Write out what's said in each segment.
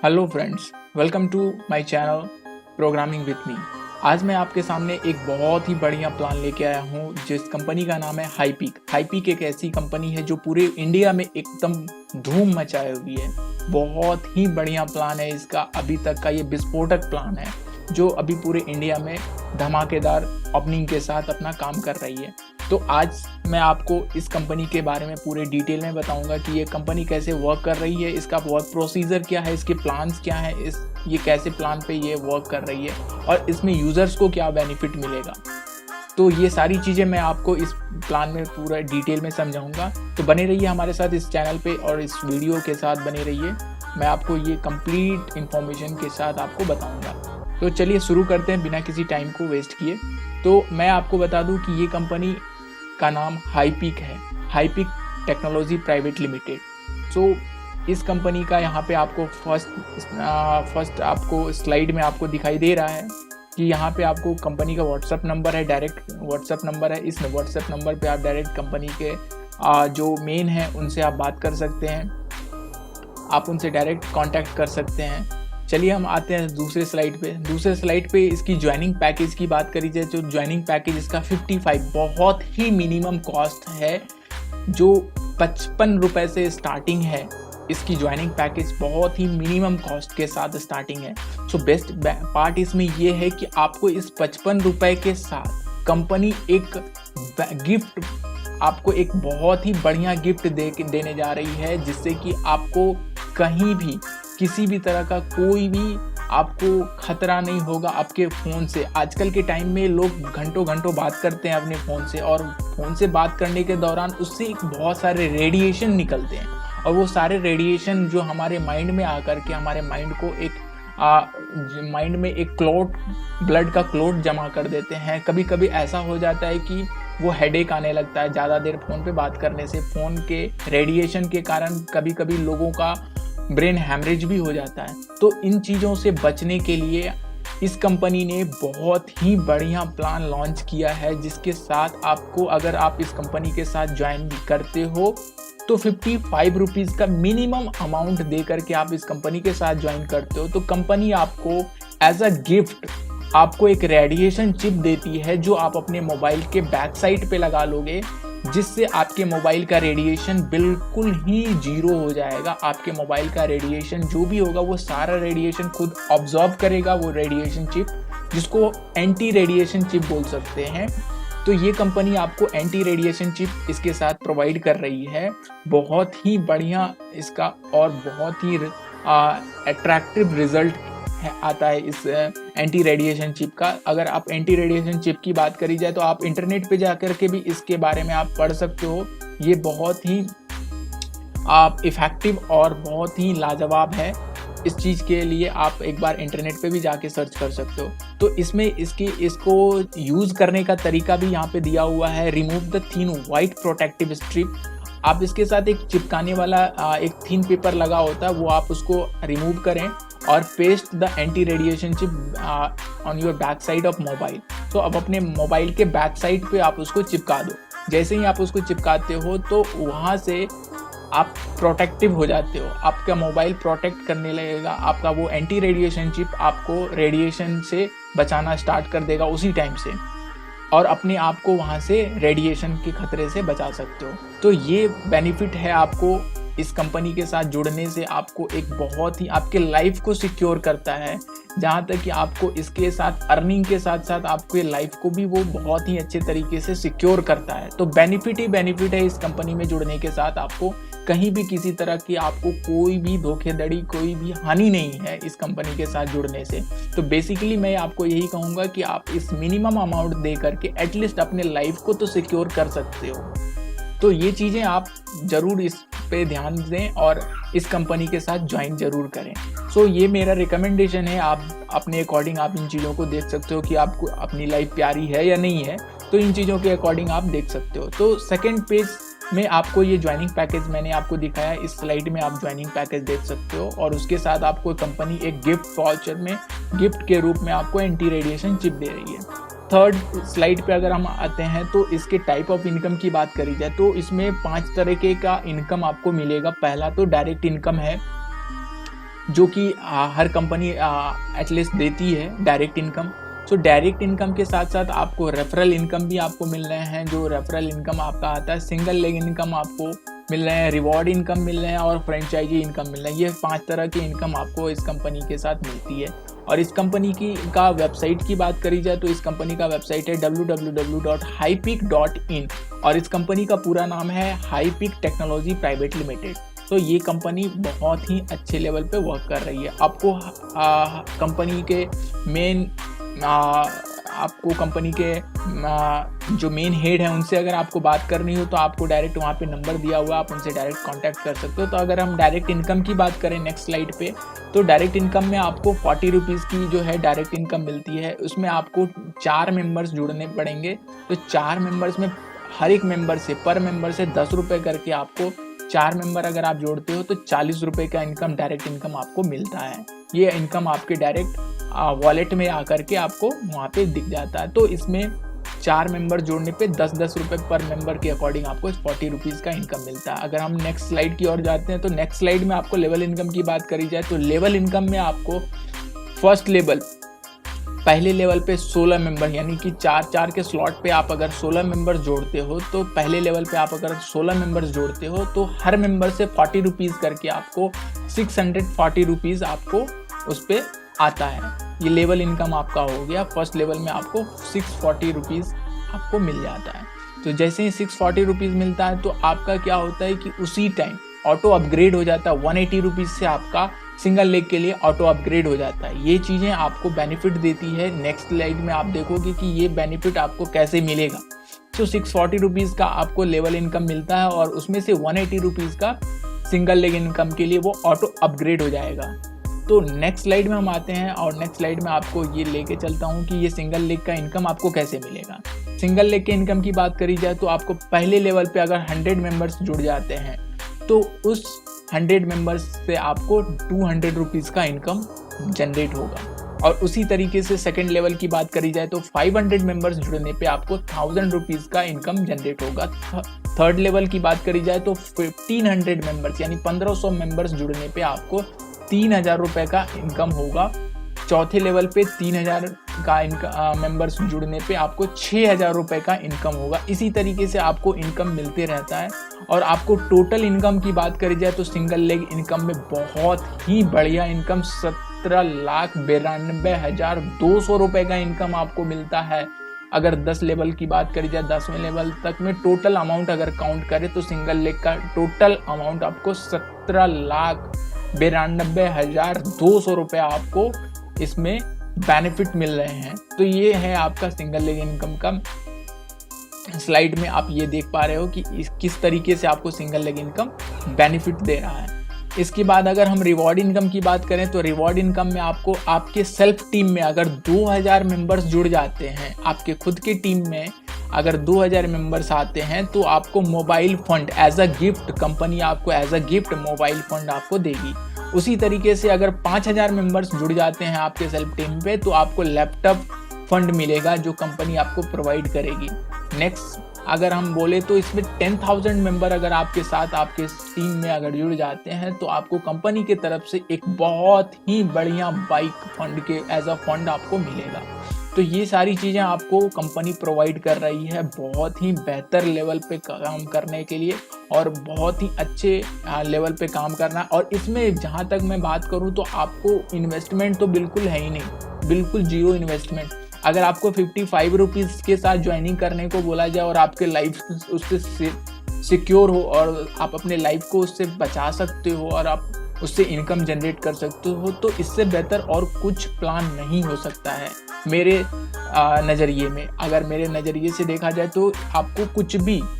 Hello friends, welcome to my channel programming with me. आज मैं आपके सामने एक बहुत ही बढ़िया प्लान लेके आया हूँ जिस कंपनी का नाम है हाईपीक। हाईपीक एक ऐसी कंपनी है जो पूरे इंडिया में एकदम धूम मचाए हुई है। बहुत ही बढ़िया प्लान है इसका। अभी तक का ये विस्फोटक प्लान है जो अभी पूरे इंडिया में धमाकेदार ओपनिंग के साथ अपना काम कर रही है। तो आज मैं आपको इस कंपनी के बारे में पूरे डिटेल में बताऊंगा कि ये कंपनी कैसे वर्क कर रही है, इसका वर्क प्रोसीजर क्या है, इसके प्लान्स क्या है, ये कैसे प्लान पे ये वर्क कर रही है और इसमें यूज़र्स को क्या बेनिफिट मिलेगा। तो ये सारी चीज़ें मैं आपको इस प्लान में पूरा डिटेल में समझाऊंगा। तो बने रहिए हमारे साथ इस चैनल पे और इस वीडियो के साथ बने रहिए। मैं आपको ये कंप्लीट इन्फॉर्मेशन के साथ आपको बताऊँगा। तो चलिए शुरू करते हैं बिना किसी टाइम को वेस्ट किए। तो मैं आपको बता दूं कि ये कंपनी का नाम हाईपीक है, हाईपीक टेक्नोलॉजी प्राइवेट लिमिटेड। सो इस कंपनी का यहाँ पे आपको फर्स्ट आपको स्लाइड में आपको दिखाई दे रहा है कि यहाँ पे आपको कंपनी का व्हाट्सएप नंबर है, डायरेक्ट व्हाट्सएप नंबर है। इस व्हाट्सएप नंबर पे आप डायरेक्ट कंपनी के जो मेन है उनसे आप बात कर सकते हैं, आप उनसे डायरेक्ट कांटेक्ट कर सकते हैं। चलिए हम आते हैं दूसरे स्लाइड पे इसकी ज्वाइनिंग पैकेज की बात करी जाए। जो ज्वाइनिंग पैकेज इसका 55 बहुत ही मिनिमम कॉस्ट है, जो 55 रुपये से स्टार्टिंग है। इसकी ज्वाइनिंग पैकेज बहुत ही मिनिमम कॉस्ट के साथ स्टार्टिंग है। सो बेस्ट पार्ट इसमें ये है कि आपको इस 55 रुपये के साथ कंपनी एक गिफ्ट, आपको एक बहुत ही बढ़िया गिफ्ट देने जा रही है, जिससे कि आपको कहीं भी किसी भी तरह का कोई भी आपको खतरा नहीं होगा आपके फ़ोन से। आजकल के टाइम में लोग घंटों घंटों बात करते हैं अपने फ़ोन से, और फ़ोन से बात करने के दौरान उससे बहुत सारे रेडिएशन निकलते हैं, और वो सारे रेडिएशन जो हमारे माइंड में आकर के हमारे माइंड को माइंड में एक क्लॉट, ब्लड का क्लॉट जमा कर देते हैं। कभी कभी ऐसा हो जाता है कि वो हेडेक आने लगता है ज़्यादा देर फ़ोन पे बात करने से। फ़ोन के रेडिएशन के कारण कभी कभी लोगों का ब्रेन हैमरेज भी हो जाता है। तो इन चीज़ों से बचने के लिए इस कंपनी ने बहुत ही बढ़िया प्लान लॉन्च किया है, जिसके साथ आपको, अगर आप इस कंपनी के साथ ज्वाइन करते हो तो 55 रुपीज़ का मिनिमम अमाउंट दे करके आप इस कंपनी के साथ ज्वाइन करते हो तो कंपनी आपको एज अ गिफ्ट आपको एक रेडिएशन चिप देती है, जो आप अपने मोबाइल के बैक साइड पे लगा लोगे, जिससे आपके मोबाइल का रेडिएशन बिल्कुल ही जीरो हो जाएगा। आपके मोबाइल का रेडिएशन जो भी होगा वो सारा रेडिएशन खुद ऑब्जॉर्ब करेगा, वो रेडिएशन चिप, जिसको एंटी रेडिएशन चिप बोल सकते हैं। तो ये कंपनी आपको एंटी रेडिएशन चिप इसके साथ प्रोवाइड कर रही है। बहुत ही बढ़िया इसका और बहुत ही अट्रैक्टिव रिजल्ट आता है इस एंटी रेडिएशन चिप का। अगर आप एंटी रेडिएशन चिप की बात करी जाए तो आप इंटरनेट पे जाकर के भी इसके बारे में आप पढ़ सकते हो। ये बहुत ही इफ़ेक्टिव और बहुत ही लाजवाब है। इस चीज़ के लिए आप एक बार इंटरनेट पे भी जाके सर्च कर सकते हो। तो इसमें इसको यूज़ करने का तरीका भी यहाँ पे दिया हुआ है। Remove the thin white protective strip. आप इसके साथ एक चिपकाने वाला एक थिन पेपर लगा होता है, वो आप उसको रिमूव करें और paste the anti radiation chip on your back side of mobile. तो अब अपने मोबाइल के बैक साइड पे आप उसको चिपका दो। जैसे ही आप उसको चिपकाते हो तो वहाँ से आप प्रोटेक्टिव हो जाते हो, आपका मोबाइल प्रोटेक्ट करने लगेगा। आपका वो एंटी रेडिएशन चिप आपको रेडिएशन से बचाना स्टार्ट कर देगा उसी टाइम से, और अपने आप को वहाँ से रेडिएशन के खतरे से बचा सकते हो। तो ये बेनिफिट है आपको इस कंपनी के साथ जुड़ने से। आपको एक बहुत ही आपके लाइफ को सिक्योर करता है, जहाँ तक कि आपको इसके साथ अर्निंग के साथ साथ आपके लाइफ को भी वो बहुत ही अच्छे तरीके से सिक्योर करता है। तो बेनिफिट ही बेनिफिट है इस कंपनी में जुड़ने के साथ। आपको कहीं भी किसी तरह की आपको कोई भी धोखेधड़ी, कोई भी हानि नहीं है इस कंपनी के साथ जुड़ने से। तो बेसिकली मैं आपको यही कहूँगा कि आप इस मिनिमम अमाउंट दे करके एटलीस्ट अपने लाइफ को तो सिक्योर कर सकते हो। तो ये चीज़ें आप ज़रूर इस पे ध्यान दें और इस कंपनी के साथ ज्वाइन ज़रूर करें। सो ये मेरा रिकमेंडेशन है। आप अपने अकॉर्डिंग आप इन चीज़ों को देख सकते हो कि आपको अपनी लाइफ प्यारी है या नहीं है, तो इन चीज़ों के अकॉर्डिंग आप देख सकते हो। तो सेकेंड पेज में आपको ये ज्वाइनिंग पैकेज मैंने आपको दिखाया, इस स्लाइड में आप ज्वाइनिंग पैकेज देख सकते हो, और उसके साथ आपको कंपनी एक गिफ्ट वाउचर में, गिफ्ट के रूप में आपको एंटी रेडिएशन चिप दे रही है। थर्ड स्लाइड पे अगर हम आते हैं तो इसके टाइप ऑफ इनकम की बात करी जाए तो इसमें 5 तरीके का इनकम आपको मिलेगा। पहला तो डायरेक्ट इनकम है, जो कि हर कंपनी एटलीस्ट देती है direct income. So direct income के साथ साथ आपको रेफरल इनकम भी आपको मिल रहे हैं, जो रेफरल इनकम आपका आता है, सिंगल लेग इनकम आपको मिल रहे हैं, रिवॉर्ड इनकम मिल रहे हैं और फ्रेंचाइजी इनकम मिल रहा है। ये 5 तरह की इनकम आपको इस कंपनी के साथ मिलती है। और इस कंपनी का वेबसाइट की बात करी जाए तो इस कंपनी का वेबसाइट है www.hipeak.in और इस कंपनी का पूरा नाम है हाईपीक टेक्नोलॉजी प्राइवेट लिमिटेड। तो ये कंपनी बहुत ही अच्छे लेवल पे वर्क कर रही है। आपको कंपनी के मेन जो मेन हेड है उनसे अगर आपको बात करनी हो तो आपको डायरेक्ट वहाँ पे नंबर दिया हुआ है, आप उनसे डायरेक्ट कांटेक्ट कर सकते हो। तो अगर हम डायरेक्ट इनकम की बात करें नेक्स्ट स्लाइड पे, तो डायरेक्ट इनकम में आपको 40 रुपीज़ की जो है डायरेक्ट इनकम मिलती है। उसमें आपको 4 मेंबर्स जुड़ने पड़ेंगे। तो 4 मेंबर्स में हर एक मेंबर से पर मेंबर से 10 रुपये करके आपको 4 मेंबर अगर आप जोड़ते हो तो 40 रुपये का इनकम डायरेक्ट इनकम आपको मिलता है। ये इनकम आपके डायरेक्ट वॉलेट में आकर के आपको वहाँ पे दिख जाता है। तो इसमें 4 मेंबर जोड़ने पे 10-10 रुपये पर मेंबर के अकॉर्डिंग आपको 40 रुपीज़ का इनकम मिलता है। अगर हम नेक्स्ट स्लाइड की ओर जाते हैं तो नेक्स्ट स्लाइड में आपको लेवल इनकम की बात करी जाए तो लेवल इनकम में आपको फर्स्ट लेवल पहले लेवल पे 16 मेंबर यानी कि 4-4 के स्लॉट पे आप अगर 16 मेंबर जोड़ते हो तो पहले लेवल पे आप अगर 16 मेंबर्स जोड़ते हो तो हर मेंबर से 40 रुपीज़ करके आपको 640 रुपीज़ आपको उस पर आता है। ये लेवल इनकम आपका हो गया। फर्स्ट लेवल में आपको 640 रुपीज़ आपको मिल जाता है। तो जैसे ही 640 रुपीज़ मिलता है तो आपका क्या होता है कि उसी टाइम ऑटो अपग्रेड हो जाता है। 180 रुपीज़ से आपका सिंगल लेग के लिए ऑटो अपग्रेड हो जाता है। ये चीज़ें आपको बेनिफिट देती है। नेक्स्ट स्लाइड में आप देखोगे कि ये बेनिफिट आपको कैसे मिलेगा। तो 640 रुपीज़ का आपको लेवल इनकम मिलता है और उसमें से 180 रुपीज़ का सिंगल लेग इनकम के लिए वो ऑटो अपग्रेड हो जाएगा। तो नेक्स्ट स्लाइड में हम आते हैं और नेक्स्ट स्लाइड में आपको ये लेके चलता हूँ कि ये सिंगल लेग का इनकम आपको कैसे मिलेगा। सिंगल लेग के इनकम की बात करी जाए तो आपको पहले लेवल पे अगर 100 मेंबर्स जुड़ जाते हैं तो उस 100 मेंबर्स से आपको 200 रुपीज़ का इनकम जनरेट होगा। और उसी तरीके से सेकंड लेवल की बात करी जाए तो 500 मेंबर्स जुड़ने पे आपको 1000 रुपीज़ का इनकम जनरेट होगा। थर्ड लेवल की बात करी जाए तो 1500 मेंबर्स यानी 1500 मेंबर्स जुड़ने पे आपको 3000 रुपये का इनकम होगा। चौथे लेवल पे 3000 का मेंबर्स जुड़ने पे आपको 6000 रुपये का इनकम होगा। इसी तरीके से आपको इनकम मिलते रहता है। और आपको टोटल इनकम की बात करी जाए तो सिंगल लेग इनकम में बहुत ही बढ़िया इनकम 17,92,200 रुपये का इनकम आपको मिलता है। अगर 10 लेवल की बात करी जाए 10वें लेवल तक में टोटल अमाउंट अगर काउंट करें तो सिंगल लेग का टोटल अमाउंट आपको 17,92,200 रुपये आपको इसमें बेनिफिट मिल रहे हैं। तो ये है आपका सिंगल लेग इनकम का। स्लाइड में आप ये देख पा रहे हो कि किस तरीके से आपको सिंगल लेग इनकम बेनिफिट दे रहा है। इसके बाद अगर हम रिवॉर्ड इनकम की बात करें तो रिवॉर्ड इनकम में आपको आपके सेल्फ टीम में अगर 2000 मेंबर्स जुड़ जाते हैं, आपके खुद के टीम में अगर 2000 मेंबर्स आते हैं तो आपको mobile fund as a gift, company आपको as a gift mobile fund आपको देगी। उसी तरीके से अगर 5000 मेंबर्स जुड़ जाते हैं आपके सेल्फ टीम पे तो आपको लैपटॉप फंड मिलेगा जो कंपनी आपको प्रोवाइड करेगी। नेक्स्ट अगर हम बोले तो इसमें 10,000 मेंबर अगर आपके साथ आपके टीम में अगर जुड़ जाते हैं तो आपको कंपनी की तरफ से एक बहुत ही बढ़िया बाइक फंड के एज अ फंड आपको मिलेगा। तो ये सारी चीज़ें आपको कंपनी प्रोवाइड कर रही है बहुत ही बेहतर लेवल पे काम करने के लिए और बहुत ही अच्छे लेवल पे काम करना। और इसमें जहाँ तक मैं बात करूँ तो आपको इन्वेस्टमेंट तो बिल्कुल है ही नहीं, बिल्कुल जीरो इन्वेस्टमेंट। अगर आपको 55 रुपीज़ के साथ ज्वाइनिंग करने को बोला जाए और आपके लाइफ उससे सिक्योर हो और आप अपने लाइफ को उससे बचा सकते हो और आप उससे इनकम जनरेट कर सकते हो तो इससे बेहतर और कुछ प्लान नहीं हो सकता है मेरे नज़रिए में। अगर मेरे नज़रिए से देखा जाए तो आपको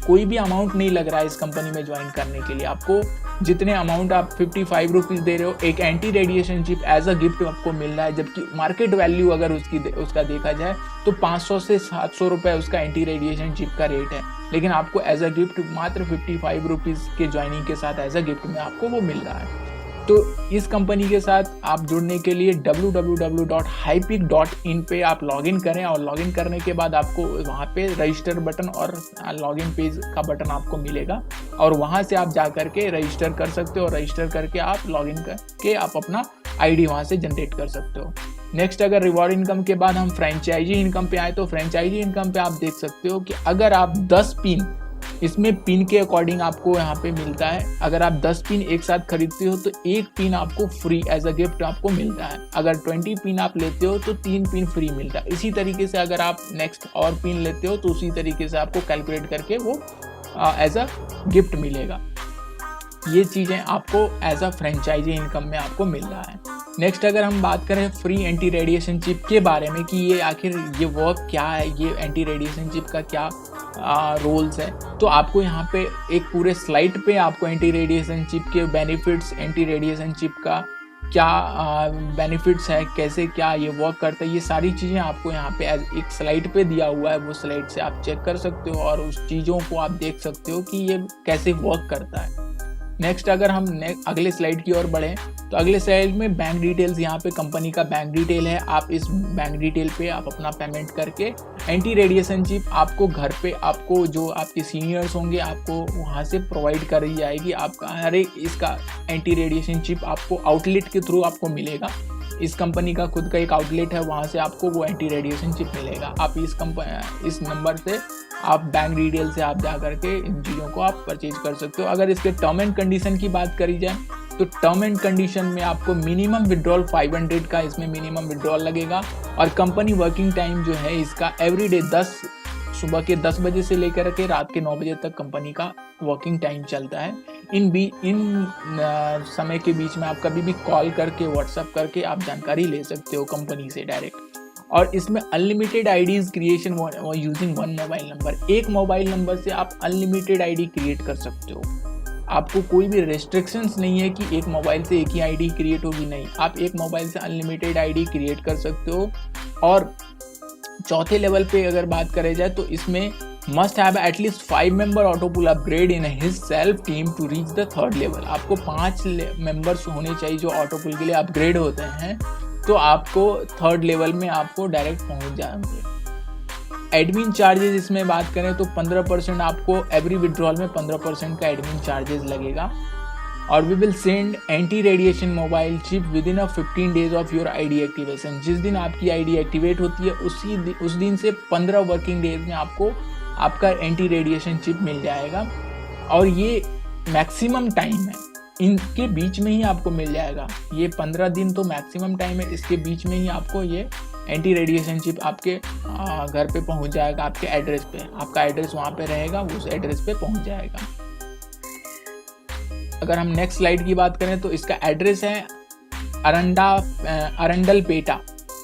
कोई भी अमाउंट नहीं लग रहा है इस कंपनी में ज्वाइन करने के लिए। आपको जितने अमाउंट आप 55 रुपीज़ दे रहे हो, एक anti radiation chip as a gift आपको मिल रहा है, जबकि मार्केट वैल्यू अगर उसका देखा जाए तो 500 से 700 रुपये उसका एंटी रेडिएशन चिप का रेट है, लेकिन आपको एज अ गिफ्ट मात्र 55 रुपीज़ के ज्वाइनिंग के साथ एज अ गिफ्ट में आपको वो मिल रहा है। तो इस कंपनी के साथ आप जुड़ने के लिए www.hypeak.in पे आप लॉगिन करें और लॉगिन करने के बाद आपको वहाँ पे रजिस्टर बटन और लॉगिन पेज का बटन आपको मिलेगा और वहाँ से आप जा करके रजिस्टर कर सकते हो और रजिस्टर करके आप लॉगिन करके आप अपना आईडी वहाँ से जनरेट कर सकते हो। नेक्स्ट, अगर रिवॉर्ड इनकम के बाद हम फ्रेंचाइजी इनकम पे आए तो फ्रेंचाइजी इनकम पे आप देख सकते हो कि अगर आप 10 पिन, इसमें पिन के अकॉर्डिंग आपको यहाँ पे मिलता है। अगर आप 10 पिन एक साथ खरीदते हो तो एक पिन आपको फ्री एज अ गिफ्ट आपको मिलता है। अगर 20 पिन आप लेते हो तो 3 पिन फ्री मिलता है। इसी तरीके से अगर आप नेक्स्ट और पिन लेते हो तो उसी तरीके से आपको कैलकुलेट करके वो एज अ गिफ्ट मिलेगा। ये चीज़ें आपको एज अ फ्रेंचाइजी इनकम में आपको मिल रहा है। नेक्स्ट, अगर हम बात करें फ्री एंटी रेडिएशन चिप के बारे में कि ये आखिर ये वर्क क्या है, ये एंटी रेडिएशन चिप का क्या रोल्स है, तो आपको यहाँ पे एक पूरे स्लाइड पे आपको एंटी रेडिएशन चिप के बेनिफिट्स, एंटी रेडिएशन चिप का क्या बेनिफिट्स है, कैसे क्या ये वर्क करता है, ये सारी चीज़ें आपको यहाँ पे एक स्लाइड पे दिया हुआ है। वो स्लाइड से आप चेक कर सकते हो और उस चीज़ों को आप देख सकते हो कि ये कैसे वर्क करता है। नेक्स्ट, अगर हम अगले स्लाइड की ओर बढ़ें तो अगले स्लाइड में बैंक डिटेल्स, यहाँ पे कंपनी का बैंक डिटेल है। आप इस बैंक डिटेल पे आप अपना पेमेंट करके एंटी रेडिएशन चिप आपको घर पे, आपको जो आपके सीनियर्स होंगे आपको वहाँ से प्रोवाइड करी जाएगी। आपका हर एक इसका एंटी रेडिएशन चिप आपको आउटलेट के थ्रू आपको मिलेगा। इस कंपनी का खुद का एक आउटलेट है, वहाँ से आपको वो एंटी रेडिएशन चिप मिलेगा। आप इस नंबर से आप बैंक डिटेल से आप जा करके इन चीज़ों को आप परचेज कर सकते हो। अगर इसके टर्म एंड कंडीशन की बात करी जाए तो टर्म एंड कंडीशन में आपको मिनिमम विड्रॉल 500 का इसमें मिनिमम विड्रॉल लगेगा और कंपनी वर्किंग टाइम जो है इसका एवरीडे सुबह के 10 बजे से लेकर के रात के 9 बजे तक कंपनी का वर्किंग टाइम चलता है। इन समय के बीच में आप कभी भी कॉल करके, व्हाट्सएप करके आप जानकारी ले सकते हो कंपनी से डायरेक्ट। और इसमें unlimited IDs creation using 1 mobile number. एक मोबाइल नंबर से आप अनलिमिटेड आईडी क्रिएट कर सकते हो। आपको कोई भी रेस्ट्रिक्शंस नहीं है कि एक मोबाइल से एक ही आईडी क्रिएट होगी, नहीं, आप एक मोबाइल से अनलिमिटेड आईडी क्रिएट कर सकते हो। और चौथे लेवल पे अगर बात करें जाए तो इसमें must have at least 5 member autopool upgrade in his self team to reach the 3rd level. आपको 5 मेंबर्स होने चाहिए जो ऑटोपुल के लिए अपग्रेड होते हैं, तो आपको 3rd लेवल में आपको डायरेक्ट पहुंच जाएंगे। एडमिन चार्जेस इसमें बात करें तो 15% आपको एवरी विड्रॉल में 15% का एडमिन चार्जेस लगेगा। और we will send anti radiation mobile chip within 15 days of your ID activation. जिस दिन आपकी आईडी एक्टिवेट होती है उस दिन से 15 वर्किंग डेज में आपको आपका एंटी रेडिएशन चिप मिल जाएगा। और ये मैक्सिमम टाइम है, इनके बीच में ही आपको मिल जाएगा। ये 15 दिन तो मैक्सिमम टाइम है, इसके बीच में ही आपको ये एंटी रेडिएशन चिप आपके घर पे पहुंच जाएगा, आपके एड्रेस पे। आपका एड्रेस वहाँ पे रहेगा, उस एड्रेस पे पहुंच जाएगा। अगर हम नेक्स्ट स्लाइड की बात करें तो इसका एड्रेस है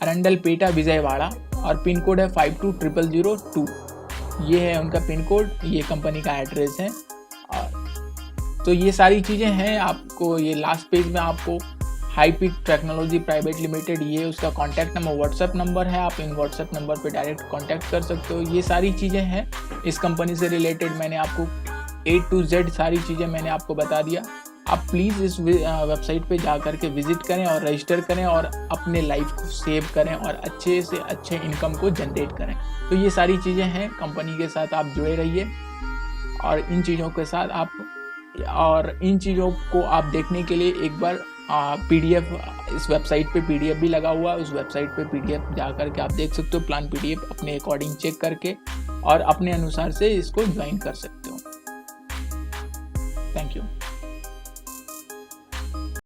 अरंडलपेटा विजयवाड़ा और पिन कोड है 520002। ये है उनका पिन कोड, ये कंपनी का एड्रेस है। तो ये सारी चीज़ें हैं। आपको ये लास्ट पेज में आपको हाईपिक टेक्नोलॉजी प्राइवेट लिमिटेड, ये उसका कॉन्टैक्ट नंबर, व्हाट्सएप नंबर है। आप इन व्हाट्सएप नंबर पे डायरेक्ट कॉन्टैक्ट कर सकते हो। ये सारी चीज़ें हैं इस कंपनी से रिलेटेड। मैंने आपको A to Z सारी चीज़ें मैंने आपको बता दिया। आप प्लीज़ इस वेबसाइट पे जा करके विजिट करें और रजिस्टर करें और अपने लाइफ को सेव करें और अच्छे से अच्छे इनकम को जनरेट करें। तो ये सारी चीज़ें हैं, कंपनी के साथ आप जुड़े रहिए और इन चीज़ों के साथ इन चीज़ों को आप देखने के लिए एक बार PDF, इस वेबसाइट पे PDF भी लगा हुआ है, उस वेबसाइट पे PDF जा करके आप देख सकते हो। प्लान PDF अपने अकॉर्डिंग चेक करके और अपने अनुसार से इसको ज्वाइन कर सकते हो। Thank you.